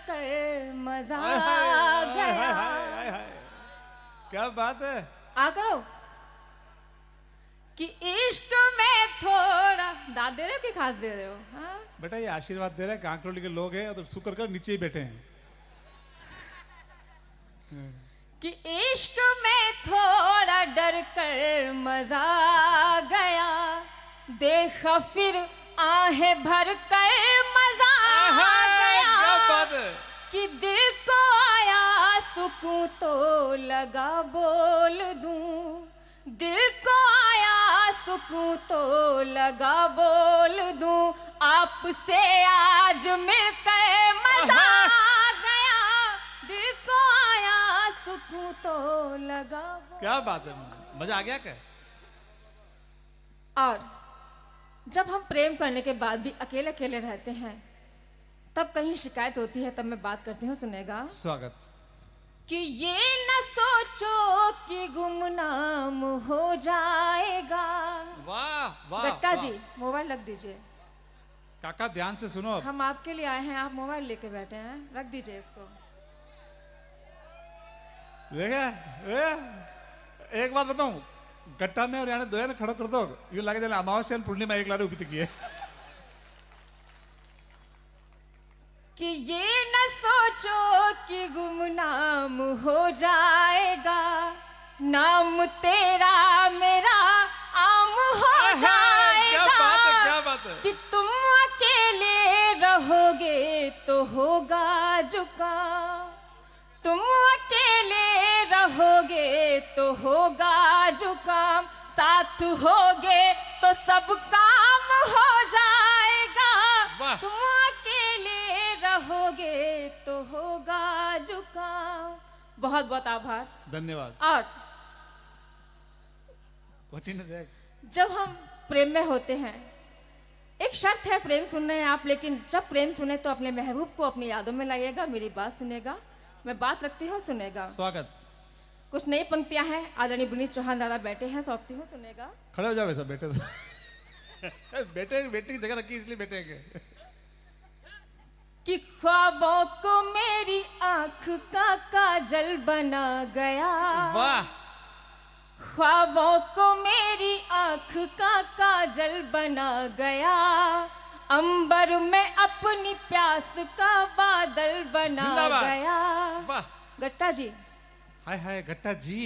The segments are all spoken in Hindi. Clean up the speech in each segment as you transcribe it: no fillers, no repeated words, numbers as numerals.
कर मजा आ गया। क्या बात है। आ करो कि इश्क में थोड़ा दाद दे रहे हो कि खास दे रहे हो? हाँ बेटा ये आशीर्वाद दे रहे हैं, कांकरोली के लोग हैं और तो शुक्र कर नीचे ही बैठे हैं। कि इश्क में थोड़ा डर कर मजा आ गया, देखा फिर आहें भर कर मजा आ गया। क्या बात है। कि दिल को आया सुकून तो लगा बोल दूं, दिल को आया सुकून तो लगा बोल दूं, आपसे आज मिलकर मजा आ गया, दिल को आया सुकून तो लगा बोल। क्या बात है, मजा आ गया क्या? और जब हम प्रेम करने के बाद भी अकेले अकेले रहते हैं तब कहीं शिकायत होती है, तब मैं बात करती हूँ, सुनेगा। स्वागत। कि ये न सोचो कि गुमनाम हो जाएगा। वाह वाह गट्टा वाह। जी मोबाइल रख दीजिए। काका ध्यान से सुनो। हम आपके लिए आए हैं, आप मोबाइल लेके बैठे हैं, रख दीजिए इसको। देखा एक बात बताऊं, गट्टा ने और यानी दो ने खड़ो कर दो, ये लगे जाने अमावस्या पूर्णिमा एक लारे उपित किए। कि ये न सोचो कि गुमनाम हो जाएगा, नाम तेरा मेरा आम हो जाएगा। क्या बात है, क्या बात है। कि तुम अकेले रहोगे तो होगा जुकाम, तुम अकेले रहोगे तो होगा जुकाम, साथ होगे तो सब काम हो जाएगा। वाह। तुम अकेले रहोगे तो होगा जुकाम। बहुत बहुत आभार, धन्यवाद। और ने देख। जब हम प्रेम में होते हैं, एक शर्त है, प्रेम सुन रहे हैं आप, लेकिन जब प्रेम सुने तो अपने महबूब को अपनी यादों में लाइएगा, मेरी बात सुनेगा, मैं बात रखती हूँ, सुनेगा। स्वागत। कुछ नई पंक्तियां हैं, आदरणीय बुनीत चौहान दादा बैठे हैं, सौंपती हूँ, सुनेगा। खड़े हो जाओ वैसा बेटे तो। बेटे की जगह रखी इसलिए बैठेंगे। कि ख्वाबों को मेरी आंख का काजल बना गया। वाह। ख्वाबों को मेरी आंख का काजल बना गया, अंबर में अपनी प्यास का बादल बना जिंदाबाद। गया। वाह। गट्टा जी। हाय हाय गट्टा जी।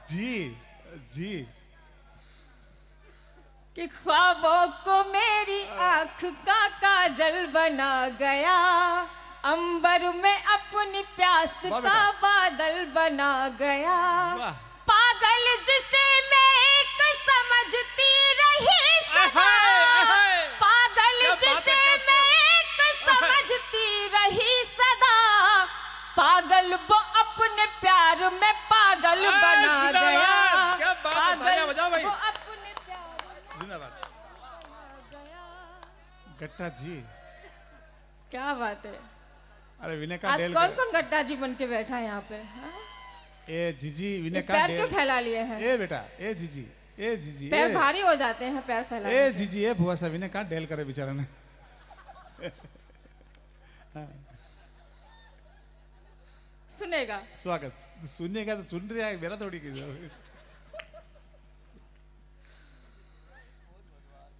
जी जी। कि ख्वाबों को मेरी आंख का काजल बना गया, अंबर में अपनी प्यास वाह का बेटा। बादल बना गया। वाह। पागल जिसे मैं एक समझती रही सदा, आहाय। पागल क्या बात है, जिसे कैसे? मैं एक समझती रही सदा, पागल वो अपने प्यार में पागल बना जिंदाबाद। गया। क्या बात है, पागल तालियां बजाओ भाई। वो अपने प्यार में जिंदाबाद। बना गया। गट्टा जी। क्या बात है। अरे विनय का आज डेल कौन कौन गट्टा जी बन के बैठा है यहाँ पे? हाँ? ए जीजी विनय ये का पैर डेल। क्यों फैला लिए हैं? ए बेटा ए जीजी, ए जीजी, पैर भारी हो जाते हैं पैर फैला। ए जीजी, ए भुआ सा विनय का डेल करे बेचारा ने। सुनेगा। स्वागत। सुनिएगा तो सुन रहा है, मेरा थोड़ी की।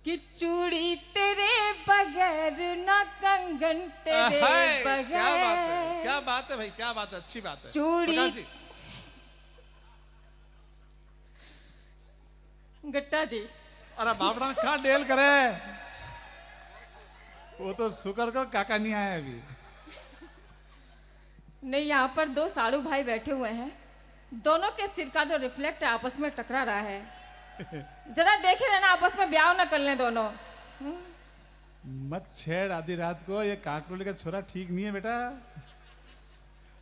कि चूड़ी तेरे बगैर ना कंगन तेरे बगैर। क्या बात है, क्या बात है भाई, क्या बात है, अच्छी बात है। चूड़ी। प्रकाश जी। गट्टा जी। अरे बापड़ा कहाँ डेल करे, वो तो शुक्र कर काका नहीं आया अभी। नहीं, यहाँ पर दो साड़ू भाई बैठे हुए हैं, दोनों के सिर का जो रिफ्लेक्ट है आपस में टकरा रहा है, जरा देखे रहना आपस में ब्याह न कर लें दोनों। मत छेड़ आधी रात को, ये काकरोली का छोरा ठीक नहीं है बेटा।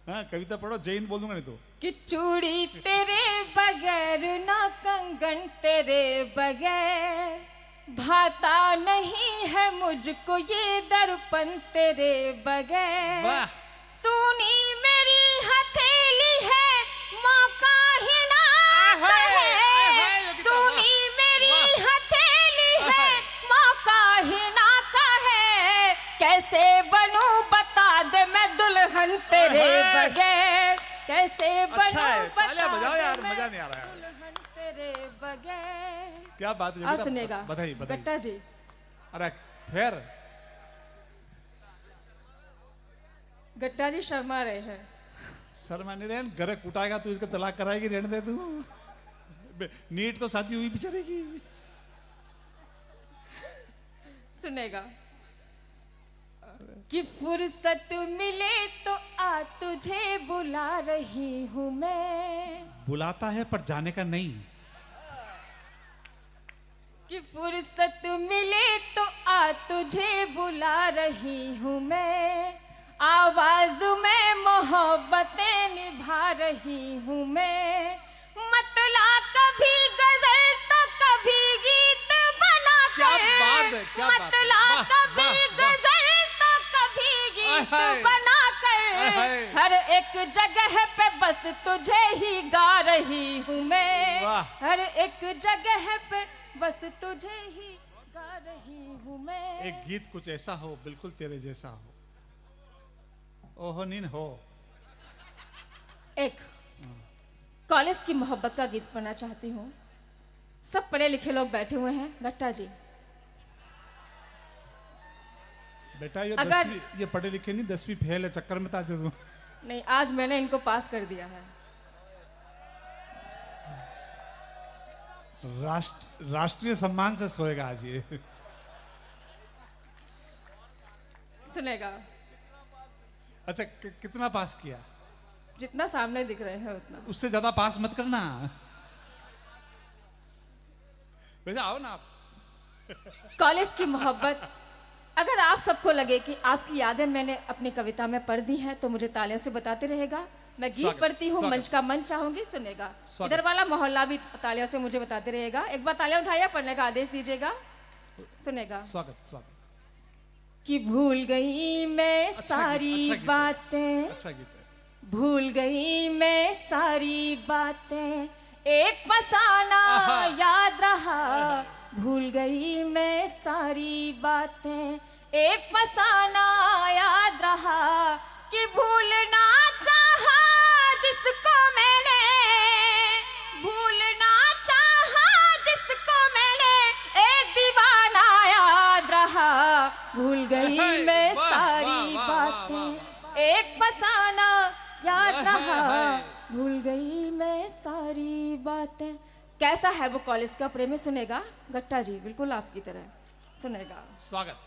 हाँ कविता पढ़ो, जय हिंद बोल दूंगा नहीं तो। कि चूड़ी तेरे बगैर ना कंगन तेरे बगैर, भाता नहीं है मुझको ये दर्पण तेरे बगैर। वाह। सुनी मेरी हथेली है मौका ही ना कहे, सुनी मेरी हथेली है मौका ही ना कहे, दुल्हन तेरे बगैर कैसे अच्छा है, बनूं तालियां बजाओ यार, बता दे मजा नहीं आ रहा है। दुल्हन तेरे बगैर। क्या बात है आप बेटा, सुनेगा बधाई बधाई। गट्टा जी। अरे फिर गट्टा जी शर्मा रहे हैं। शर्मा नहीं रहन, घर कुटाएगा तू, इसका तलाक कराएगी, रहने दे तू। नीट तो शादी हुई बेचारेगी। सुनेगा कि फुर्सत मिले तो आ तुझे बुला रही हूं मैं। बुलाता है पर जाने का नहीं। कि फुर्सत मिले तो आ तुझे बुला रही हूं मैं। आवाज में मोहब्बतें निभा रही हूं मैं। मतला कभी गजल तो कभी गीत बना क्या बात है, क्या बात है। मतला वाह, कभी वाह, वाह। गजल तो कभी गीत आहाय। बना आहाय। कर हर एक जगह पे बस तुझे ही गा रही हूँ मैं। वाह। हर एक जगह पे बस तुझे ही गा रही हूँ मैं। एक गीत कुछ ऐसा हो, बिल्कुल तेरे जैसा हो। ओहो नीन हो। एक कॉलेज की मोहब्बत का गीत पढ़ना चाहती हूँ। सब पढ़े लिखे लोग बैठे हुए हैं। गट्टा जी बेटा ये अगर- 10वीं, ये पढ़े लिखे नहीं, 10वीं फेल है, चक्कर में था तू। नहीं, आज मैंने इनको पास कर दिया है। राष्ट्रीय सम्मान से सोएगा आज ये। सुनेगा अच्छा कितना पास किया? जितना सामने दिख रहे हैं उतना। उससे ज्यादा पास मत करना। वैसे आओ ना आप। कॉलेज की मोहब्बत, अगर आप सबको लगे कि आपकी यादें मैंने अपनी कविता में पढ़ दी हैं तो मुझे तालियों से बताते रहेगा। मैं गीत स्वागत, पढ़ती हूँ, स्वागत। मंच का मंच चाहूंगी, सुनेगा। स्वागत। इधर वाला मोहल्ला भी तालियों से मुझे बताते रहेगा। एक बार तालियां उठाइए, पढ़ने का आदेश दीजिएगा। सुनेगा स्वागत स्वागत। कि भूल गई मैं अच्छा सारी गीत है। बातें, अच्छा गीत है। भूल गई मैं सारी बातें, एक फसाना आहा। याद रहा। भूल गई मैं सारी बातें, एक फसाना याद रहा। कि भूलना चाहा जिसको मैंने, भूलना चाहा जिसको मैंने, एक दीवाना याद रहा। भूल गई मैं वाह, सारी वाह, वाह, वाह, बातें, एक फसाना याद हाय, रहा। हाय। भूल गई मैं सारी बातें। कैसा है वो कॉलेज का प्रेमी? सुनेगा गट्टा जी, बिल्कुल आपकी तरह। सुनेगा स्वागत।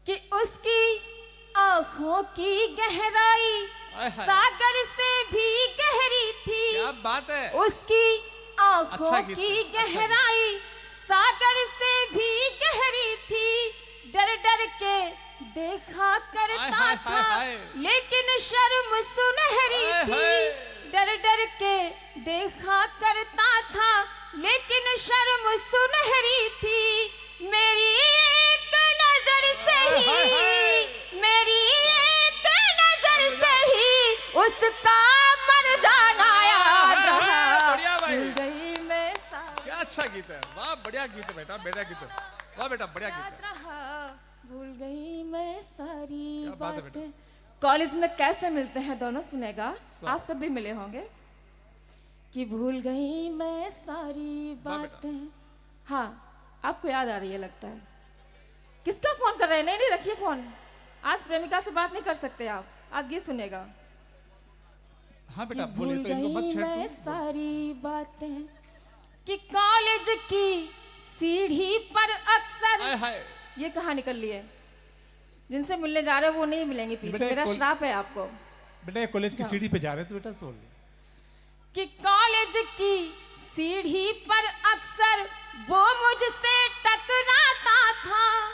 कि उसकी आंखों की गहराई हाय, हाय। सागर से भी गहरी थी। क्या बात है। उसकी आंखों अच्छा गीत की है, अच्छा गीत। गहराई सागर से भी गहरी थी। डर डर के देखा करता हाय, हाय, था हाय। लेकिन शर्म सुनहरी हाय, थी। हाय। डर डर के देखा करता था लेकिन शर्म सुनहरी थी। मेरी एक नजर से हाय, ही, हाय। मेरी एक नजर से ही उसका मर जाना याद हाय, हाय, रहा। बढ़िया भाई। भूल गई मैं सारी क्या अच्छा गीत है। वाह बढ़िया गीत है बेटा, बढ़िया गीत है। वाह बेटा बढ़िया याद गीत है। रहा। भूल गई मैं सारी क्या बात है बेटा। बातें। कॉलेज में कैसे मिलते हैं दोनों? सुनेगा, आप सब भी मिले होंगे। कि भूल गई मैं सारी वाह बेटा। बातें। हाँ, आपको याद आ रही है लगता है। किसका फोन कर रहे हैं? नहीं नहीं, रखिए फोन। आज प्रेमिका से बात नहीं कर सकते आप। आज गीत सुनेगा। हाँ कि बेटा भूल बोलिए तो इनको मत गई छेड़ मैं तू। सारी बातें। कि कॉलेज की सीढ़ी पर अक्सर, हाय हाय। ये कहाँ निकल ली है? जिनसे मिलने जा रहे हैं वो नहीं मिलेंगे पीछे। बेटा, मेरा एक श्राप है आपको। बेटा ये कॉलेज की सीढ़ी पे जा रहे थे बेटा, तो कि कॉलेज की सीढ़ी पर अक्सर वो मुझसे टकराता था।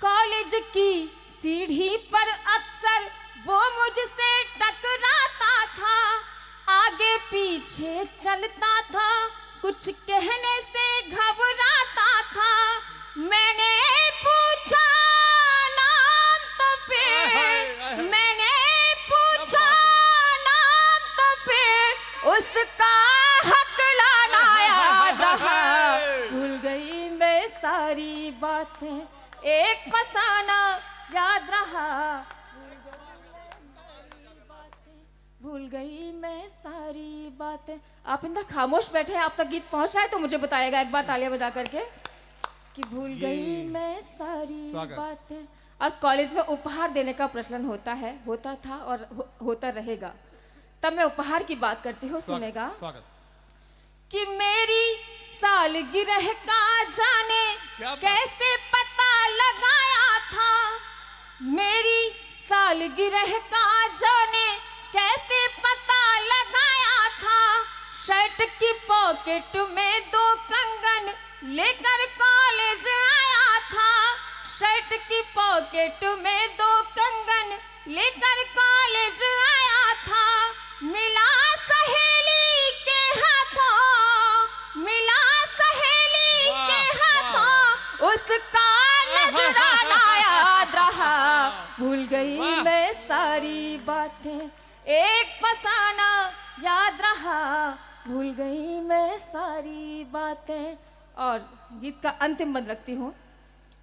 कॉलेज की सीढ़ी पर अक्सर वो मुझसे टकराता था। आगे पीछे चलता था, कुछ कहने से घबराता था। मैंने पूछा नाम तो फिर, मैंने पूछा नाम तो फिर उसका हक लाना याद रहा। भूल गई मैं सारी बातें, एक फसाना याद रहा। भूल गई मैं सारी बातें। आप इतना खामोश बैठे हैं, आप तक गीत पहुंच रहा है तो मुझे बताइएगा एक बार तालियां बजा करके कि भूल गई मैं सारी स्वागत। बातें। और कॉलेज में उपहार देने का प्रचलन होता है, होता था और होता रहेगा। तब मैं उपहार की बात करती हूँ, सुनेगा स्वागत। कि मेरी सालगिरह का जाने क्या बात? कैसे पता लगाया था, मेरी सालगिरह का जाने कैसे पता लगाया था, शर्ट की पॉकेट में 2 कंगन लेकर कॉलेज आया था, शर्ट की पॉकेट में 2 कंगन लेकर कॉलेज आया था, मिला सहेली के हाथों, मिला सहेली वाह, के हाथों, उसका नजराना याद रहा, भूल गई वाह। मैं सारी बातें, एक फसाना याद रहा, भूल गई मैं सारी बातें। और गीत का अंतिम बंद रखती हूँ,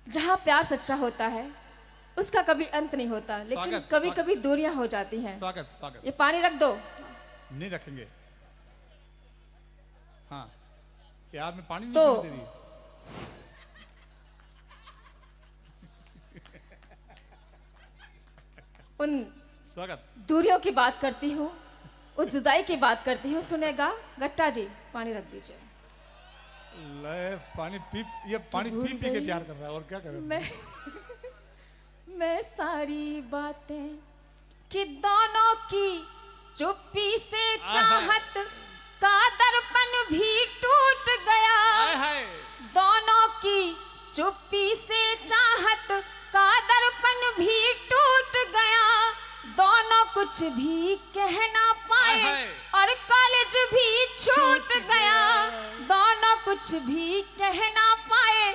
जहाँ प्यार सच्चा होता है उसका कभी अंत नहीं होता, लेकिन स्वागत, कभी स्वागत। कभी दूरियां हो जाती हैं। स्वागत स्वागत। ये पानी रख दो। नहीं रखेंगे। हाँ, क्या में पानी नहीं तो- पीने दे रही? उन स्वागत। दूरियों की बात करती हूँ, उस जुदाई की बात करती हूँ, सुनेगा। गट्टा जी पानी रख दीजिए। ले पानी पी, ये पानी भूल पी पी के गई प्यार कर रहा है और क्या करे? मैं सारी बातें कि दोनों की चुप्पी से चाहत का दर्पण भी टूट गया, हाय हाय। दोनों की चुप्पी से चाहत का दर्पण भी टूट गया, दोनों कुछ भी कह ना पाए हाय। और कॉलेज भी छूट छूट गया, गया। दोनों कुछ भी कह ना पाए